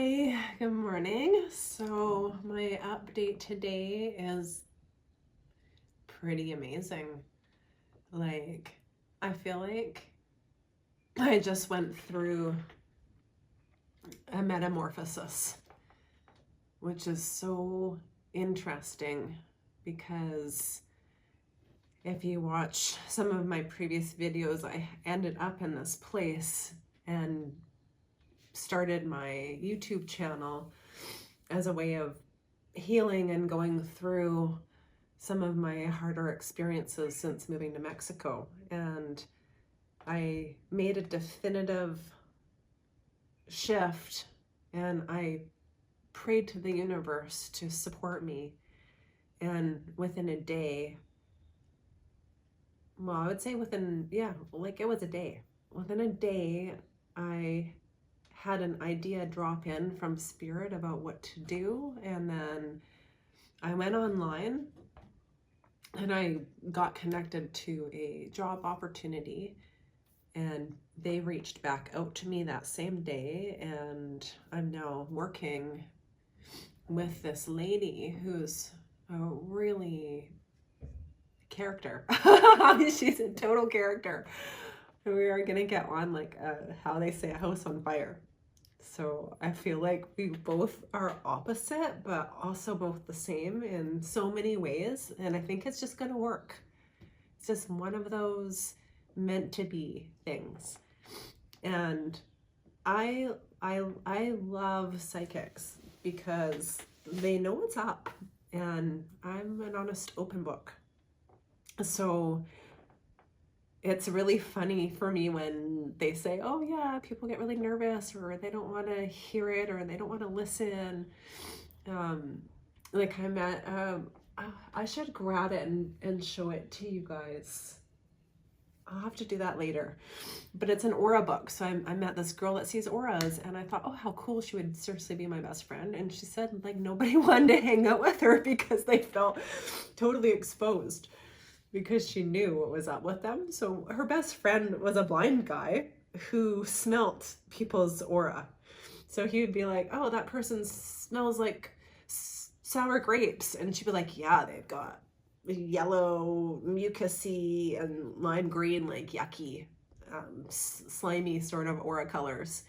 Hi, good morning. So my update today is pretty amazing. Like, I feel like I just went through a metamorphosis, which is so interesting because if you watch some of my previous videos, I ended up in this place and started my YouTube channel as a way of healing and going through some of my harder experiences since moving to Mexico. And I made a definitive shift and I prayed to the universe to support me. And within a day, well, I would say it was a day. Within a day, I had an idea drop in from spirit about what to do. And then I went online and I got connected to a job opportunity, and they reached back out to me that same day, and I'm now working with this lady who's a really character. She's a total character. We are gonna get on like how they say a house on fire. So I feel like we both are opposite, but also both the same in so many ways. And I think it's just going to work. It's just one of those meant to be things. And I love psychics because they know what's up, and I'm an honest open book. So it's really funny for me when they say, oh yeah, people get really nervous, or they don't want to hear it, or they don't want to listen. Like I'm at, I should grab it and show it to you guys. I'll have to do that later. But it's an aura book. So I met this girl that sees auras, and I thought, oh, how cool, she would seriously be my best friend. And she said like nobody wanted to hang out with her because they felt totally exposed, because she knew what was up with them. So her best friend was a blind guy who smelt people's aura. So he would be like, oh, that person smells like sour grapes. And she'd be like, yeah, they've got yellow, mucusy, and lime green, like yucky, slimy sort of aura colors.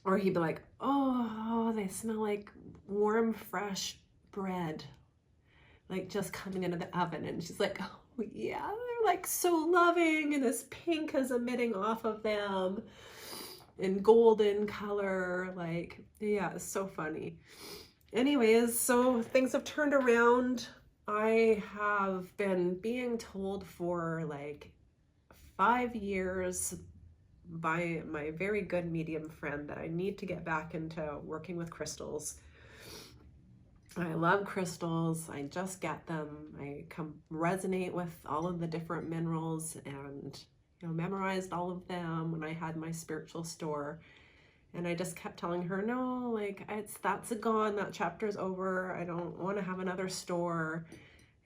Or he'd be like, oh, they smell like warm, fresh bread, like just coming into the oven. And she's like, oh yeah, they're like so loving, and this pink is emitting off of them in golden color. Like, yeah, it's so funny. Anyways, so things have turned around. I have been being told for like 5 years by my very good medium friend that I need to get back into working with crystals. I love crystals. I just get them. I resonate with all of the different minerals, and memorized all of them when I had my spiritual store. And I just kept telling her, no, like that's gone. That chapter's over. I don't want to have another store.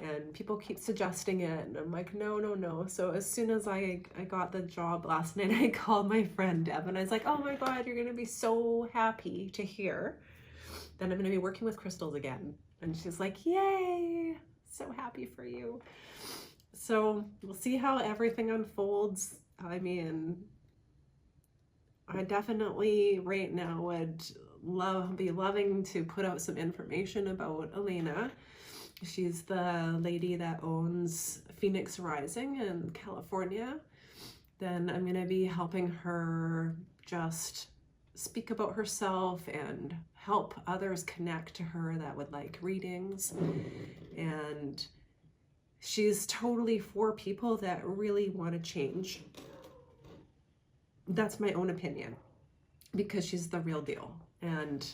And people keep suggesting it, and I'm like, no. So as soon as I got the job last night, I called my friend Deb, and I was like, oh my God, you're gonna be so happy to hear that I'm going to be working with crystals again. And she's like, yay, so happy for you. So we'll see how everything unfolds. I mean, I definitely right now would be loving to put out some information about Elena. She's the lady that owns Phoenix Rising in California. Then I'm going to be helping her just speak about herself and help others connect to her that would like readings. And she's totally for people that really want to change. That's my own opinion, because she's the real deal. And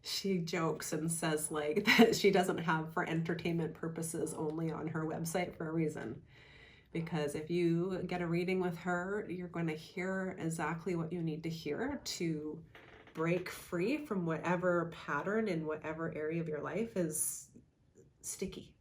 she jokes and says like that she doesn't have for entertainment purposes only on her website for a reason. Because if you get a reading with her, you're going to hear exactly what you need to hear to break free from whatever pattern in whatever area of your life is sticky.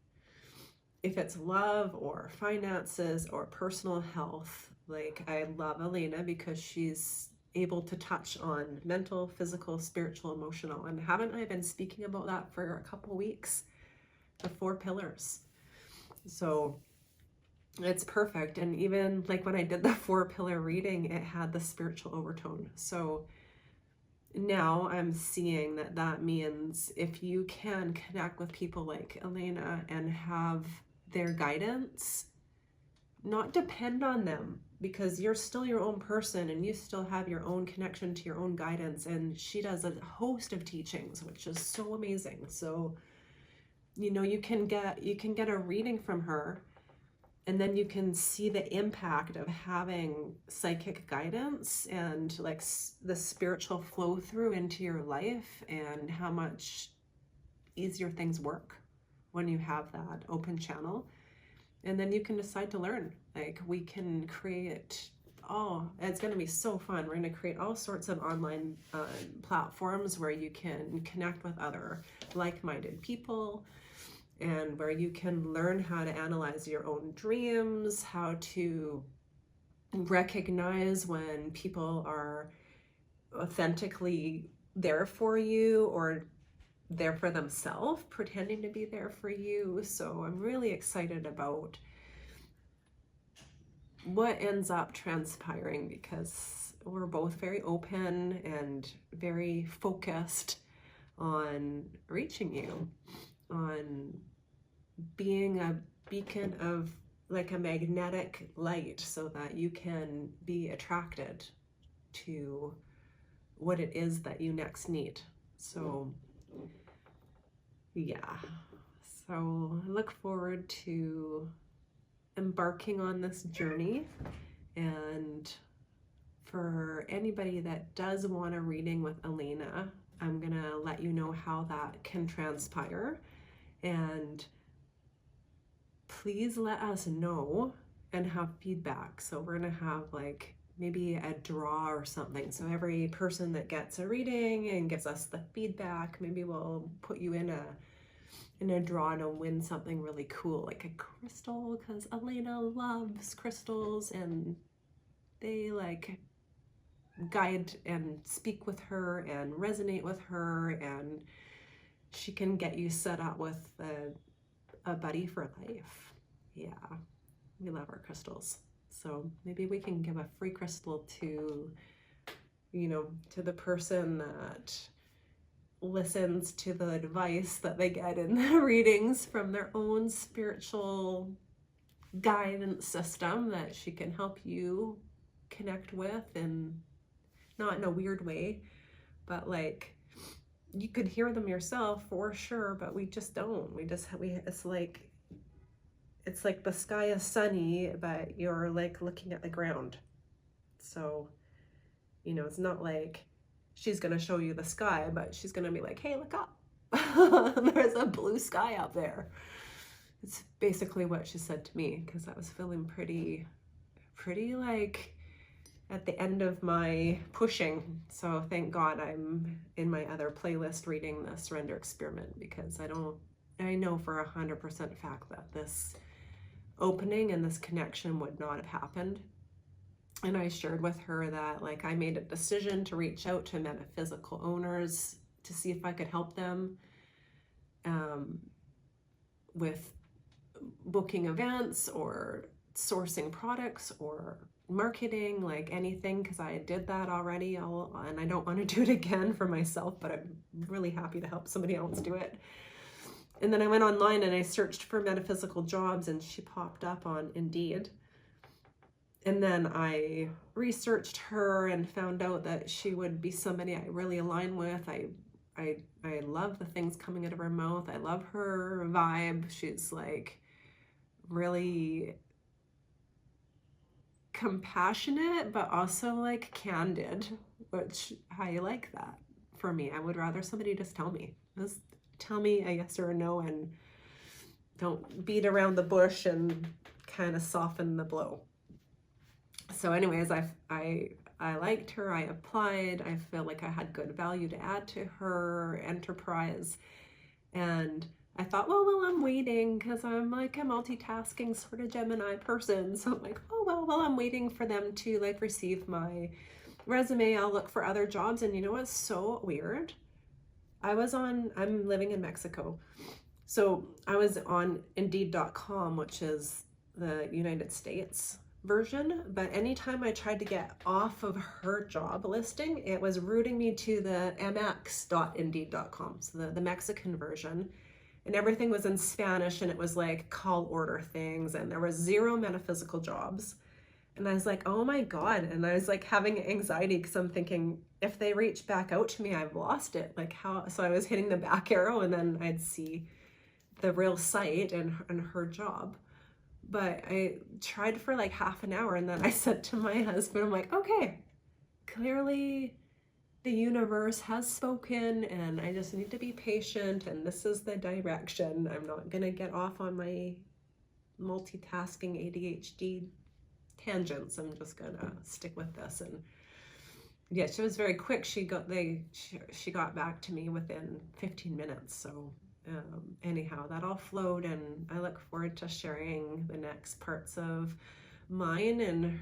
If it's love or finances or personal health, like I love Elena because she's able to touch on mental, physical, spiritual, emotional. And haven't I been speaking about that for a couple weeks? The 4 pillars. So it's perfect. And even like when I did the 4-pillar reading, it had the spiritual overtone. So now I'm seeing that that means if you can connect with people like Elena and have their guidance, not depend on them, because you're still your own person and you still have your own connection to your own guidance. And she does a host of teachings, which is so amazing. So, you know, you can get a reading from her, and then you can see the impact of having psychic guidance and like the spiritual flow through into your life, and how much easier things work when you have that open channel. And then you can decide to learn. Like, we can create, it's going to be so fun. We're going to create all sorts of online platforms where you can connect with other like-minded people, and where you can learn how to analyze your own dreams, how to recognize when people are authentically there for you or there for themselves, pretending to be there for you. So I'm really excited about what ends up transpiring, because we're both very open and very focused on reaching you, on being a beacon of like a magnetic light, so that you can be attracted to what it is that you next need. So yeah, so I look forward to embarking on this journey. And for anybody that does want a reading with Elena, I'm gonna let you know how that can transpire. And please let us know and have feedback. So we're gonna have like maybe a draw or something. So every person that gets a reading and gives us the feedback, maybe we'll put you in a draw to win something really cool, like a crystal, because Elena loves crystals and they like guide and speak with her and resonate with her, and she can get you set up with a buddy for life. Yeah, we love our crystals. So maybe we can give a free crystal to, you know, to the person that listens to the advice that they get in the readings from their own spiritual guidance system that she can help you connect with, and not in a weird way, but like you could hear them yourself for sure, but we just don't. It's like the sky is sunny, but you're like looking at the ground. So, you know, it's not like she's going to show you the sky, but she's going to be like, hey, look up. There's a blue sky out there. It's basically what she said to me, because I was feeling pretty like at the end of my pushing. So thank God I'm in my other playlist reading the Surrender Experiment, because I know for 100% fact that this opening and this connection would not have happened. And I shared with her that like I made a decision to reach out to metaphysical owners to see if I could help them with booking events or sourcing products or marketing, like anything, because I did that already, and I don't want to do it again for myself, but I'm really happy to help somebody else do it. And then I went online and I searched for metaphysical jobs, and she popped up on Indeed. And then I researched her and found out that she would be somebody I really align with. I love the things coming out of her mouth. I love her vibe. She's like really compassionate, but also like candid, which I like that for me. I would rather somebody just tell me a yes or a no, and don't beat around the bush and kind of soften the blow. So anyways, I liked her, I applied, I feel like I had good value to add to her enterprise. And I thought, well, while I'm waiting, because I'm like a multitasking sort of Gemini person, so I'm like, oh, well, while I'm waiting for them to like receive my resume, I'll look for other jobs. And you know what's so weird? I'm living in Mexico. So I was on Indeed.com, which is the United States version. But anytime I tried to get off of her job listing, it was routing me to the mx.indeed.com, so the Mexican version. And everything was in Spanish, and it was like call order things, and there was 0 metaphysical jobs. And I was like, oh my God. And I was like having anxiety because I'm thinking, if they reach back out to me, I've lost it. Like how? So I was hitting the back arrow, and then I'd see the real site and her job. But I tried for like half an hour, and then I said to my husband, I'm like, okay, clearly the universe has spoken, and I just need to be patient, and this is the direction. I'm not gonna get off on my multitasking ADHD tangents. I'm just gonna stick with this. And yeah, she was very quick. She got back to me within 15 minutes. So anyhow, that all flowed, and I look forward to sharing the next parts of mine and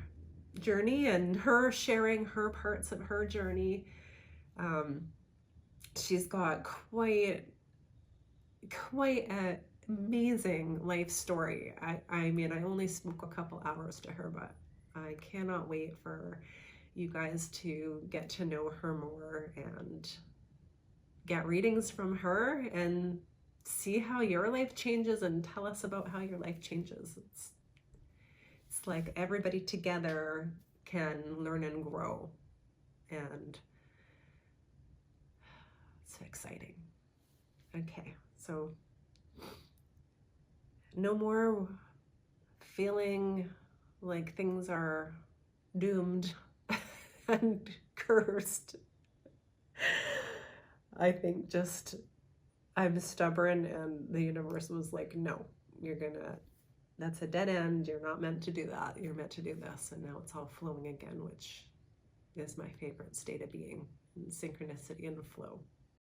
journey, and her sharing her parts of her journey. She's got quite an amazing life story. I mean, I only spoke a couple hours to her, but I cannot wait for you guys to get to know her more and get readings from her and see how your life changes, and tell us about how your life changes. It's like everybody together can learn and grow, and it's exciting. Okay, so no more feeling like things are doomed and cursed. I think just I'm stubborn, and the universe was like, no, that's a dead end. You're not meant to do that. You're meant to do this. And now it's all flowing again, which is my favorite state of being, in synchronicity and flow.